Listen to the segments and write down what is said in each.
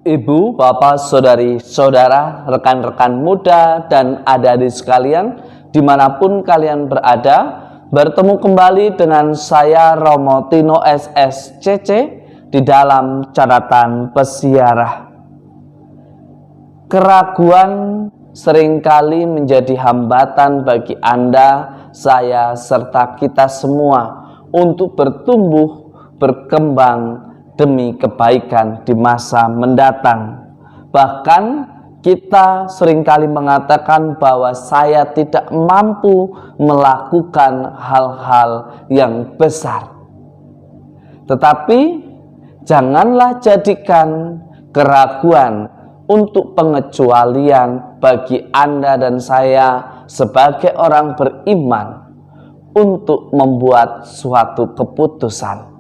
Ibu, bapak, saudari, saudara, rekan-rekan muda, dan adik-adik sekalian, dimanapun kalian berada, bertemu kembali dengan saya Romo Tino SSCC di dalam catatan pesiarah. Keraguan seringkali menjadi hambatan bagi Anda, saya, serta kita semua untuk bertumbuh, berkembang demi kebaikan di masa mendatang. Bahkan kita seringkali mengatakan bahwa saya tidak mampu melakukan hal-hal yang besar. Tetapi janganlah jadikan keraguan untuk pengecualian bagi Anda dan saya sebagai orang beriman untuk membuat suatu keputusan.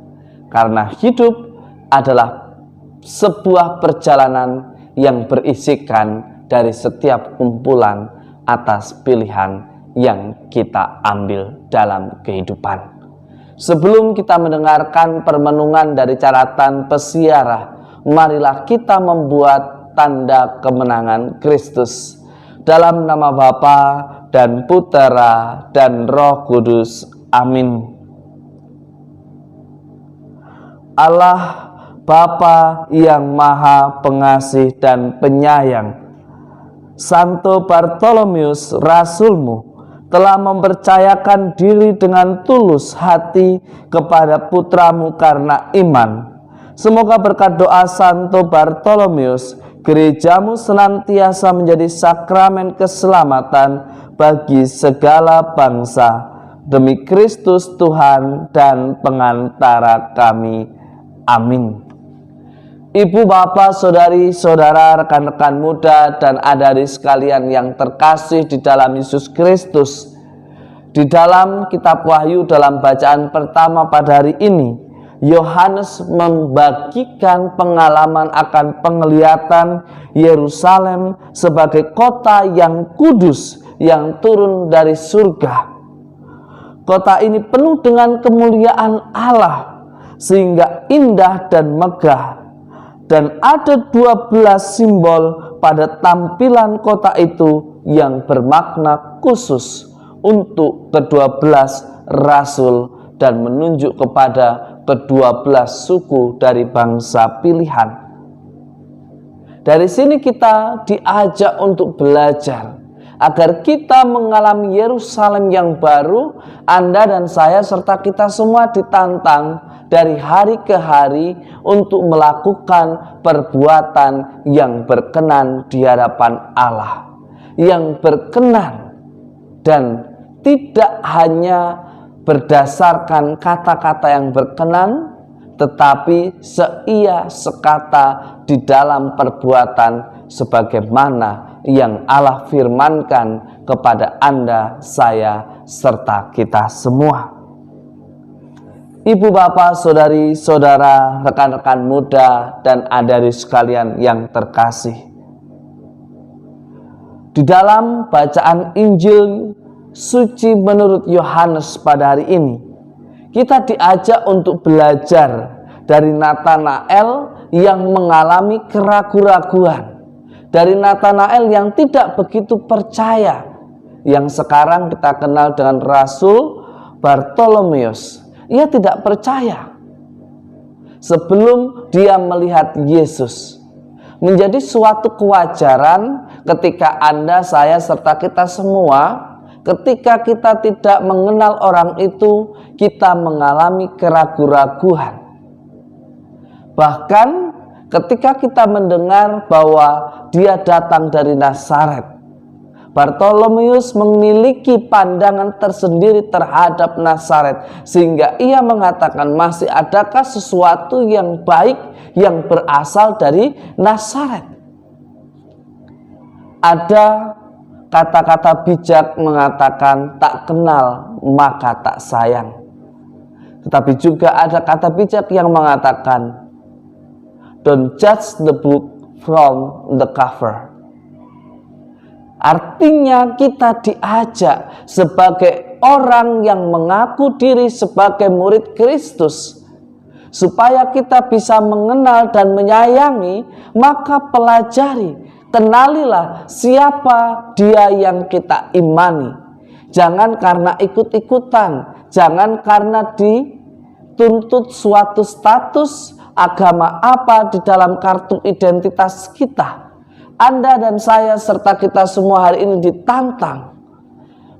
Karena hidup adalah sebuah perjalanan yang berisikan dari setiap kumpulan atas pilihan yang kita ambil dalam kehidupan. Sebelum kita mendengarkan permenungan dari catatan pesiarah, marilah kita membuat tanda kemenangan Kristus. Dalam nama Bapa dan Putera dan Roh Kudus. Amin. Allah Bapa yang Maha Pengasih dan Penyayang, Santo Bartolomeus Rasulmu telah mempercayakan diri dengan tulus hati kepada putramu karena iman. Semoga berkat doa Santo Bartolomeus, gerejamu senantiasa menjadi sakramen keselamatan bagi segala bangsa. Demi Kristus Tuhan dan pengantara kami. Amin. Ibu, bapak, saudari, saudara, rekan-rekan muda, dan adik-adik sekalian yang terkasih di dalam Yesus Kristus. Di dalam kitab Wahyu dalam bacaan pertama pada hari ini, Yohanes membagikan pengalaman akan penglihatan Yerusalem sebagai kota yang kudus yang turun dari surga. Kota ini penuh dengan kemuliaan Allah sehingga indah dan megah. Dan ada 12 simbol pada tampilan kota itu yang bermakna khusus untuk ke-12 rasul dan menunjuk kepada ke-12 suku dari bangsa pilihan. Dari sini kita diajak untuk belajar agar kita mengalami Yerusalem yang baru. Anda dan saya serta kita semua ditantang dari hari ke hari untuk melakukan perbuatan yang berkenan di hadapan Allah, yang berkenan dan tidak hanya berdasarkan kata-kata yang berkenan, tetapi seia sekata di dalam perbuatan sebagaimana yang Allah firmankan kepada Anda, saya, serta kita semua. Ibu, bapak, saudari, saudara, rekan-rekan muda, dan adik-adik sekalian yang terkasih. Di dalam bacaan Injil suci menurut Yohanes pada hari ini, kita diajak untuk belajar dari Nathanael yang mengalami keraguan-raguan, dari Nathanael yang tidak begitu percaya, yang sekarang kita kenal dengan Rasul Bartolomeus. Ia tidak percaya sebelum dia melihat Yesus. Menjadi suatu kewajaran ketika Anda, saya, serta kita semua, ketika kita tidak mengenal orang itu, kita mengalami keraguan-raguan. Bahkan ketika kita mendengar bahwa dia datang dari Nazaret, Bartolomeus memiliki pandangan tersendiri terhadap Nazaret, sehingga ia mengatakan, masih adakah sesuatu yang baik yang berasal dari Nazaret? Ada kata-kata bijak mengatakan, tak kenal maka tak sayang. Tetapi juga ada kata bijak yang mengatakan, don't judge the book from the cover. Artinya kita diajak sebagai orang yang mengaku diri sebagai murid Kristus, Supaya kita bisa mengenal dan menyayangi, maka pelajari, kenalilah siapa Dia yang kita imani. Jangan karena ikut-ikutan, jangan karena dituntut suatu status agama apa di dalam kartu identitas kita. Anda dan saya serta kita semua hari ini ditantang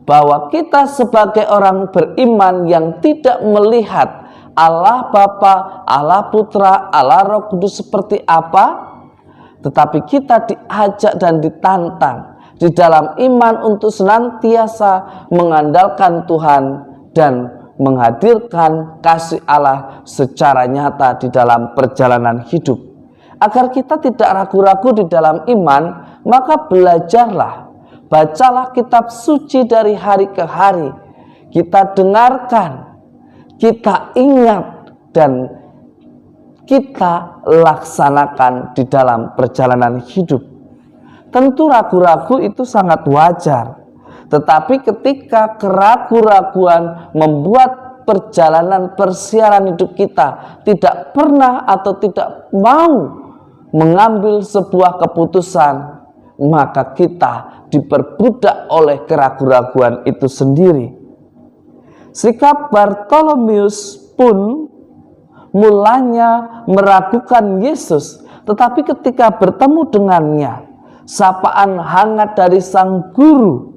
bahwa kita sebagai orang beriman yang tidak melihat Allah Bapa, Allah Putra, Allah Roh Kudus seperti apa, tetapi kita diajak dan ditantang di dalam iman untuk senantiasa mengandalkan Tuhan dan menghadirkan kasih Allah secara nyata di dalam perjalanan hidup. Agar kita tidak ragu-ragu di dalam iman, maka belajarlah, bacalah kitab suci dari hari ke hari. Kita dengarkan, kita ingat, dan kita laksanakan di dalam perjalanan hidup. Tentu ragu-ragu itu sangat wajar. Tetapi ketika keraguan-raguan membuat perjalanan persiaran hidup kita tidak pernah atau tidak mau mengambil sebuah keputusan, maka kita diperbudak oleh keraguan-raguan itu sendiri. Sikap Bartolomeus pun mulanya meragukan Yesus, tetapi ketika bertemu dengannya, sapaan hangat dari sang guru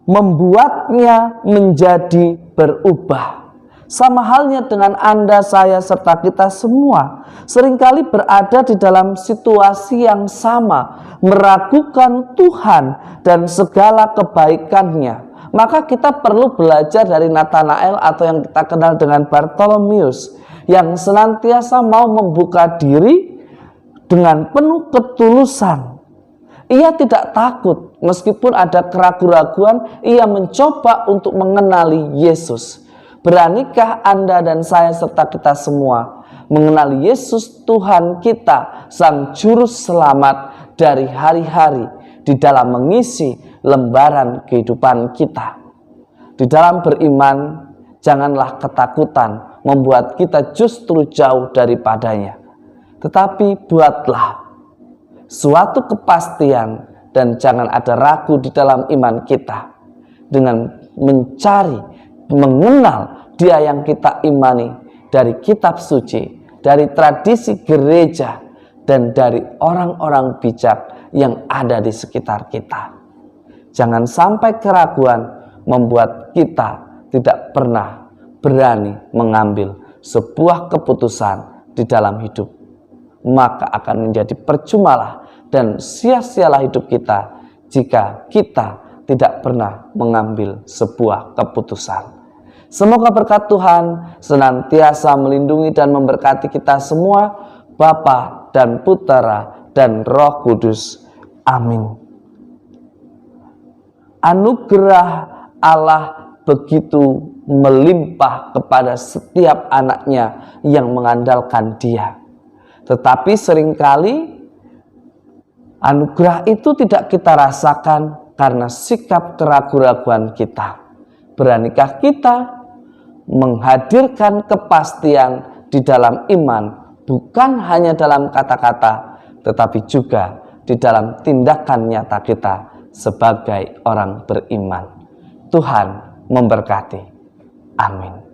membuatnya menjadi berubah. Sama halnya dengan Anda, saya, serta kita semua seringkali berada di dalam situasi yang sama, meragukan Tuhan dan segala kebaikannya. Maka kita perlu belajar dari Nathanael atau yang kita kenal dengan Bartolomeus, yang senantiasa mau membuka diri dengan penuh ketulusan. Ia tidak takut, meskipun ada keraguan-raguan, ia mencoba untuk mengenali Yesus. Beranikah Anda dan saya serta kita semua mengenali Yesus Tuhan kita, Sang Juru Selamat dari hari-hari di dalam mengisi lembaran kehidupan kita? Di dalam beriman, janganlah ketakutan membuat kita justru jauh daripadanya, tetapi buatlah suatu kepastian dan jangan ada ragu di dalam iman kita dengan mencari, mengenal Dia yang kita imani dari kitab suci, dari tradisi gereja, dan dari orang-orang bijak yang ada di sekitar kita. Jangan sampai keraguan membuat kita tidak pernah berani mengambil sebuah keputusan di dalam hidup. Maka akan menjadi percumalah dan sia-sialah hidup kita jika kita tidak pernah mengambil sebuah keputusan. Semoga berkat Tuhan senantiasa melindungi dan memberkati kita semua, Bapa dan Putera dan Roh Kudus. Amin. Anugerah Allah begitu melimpah kepada setiap anaknya yang mengandalkan Dia. Tetapi seringkali anugerah itu tidak kita rasakan karena sikap keraguan-raguan kita. Beranikah kita menghadirkan kepastian di dalam iman, bukan hanya dalam kata-kata, tetapi juga di dalam tindakan nyata kita sebagai orang beriman. Tuhan memberkati. Amin.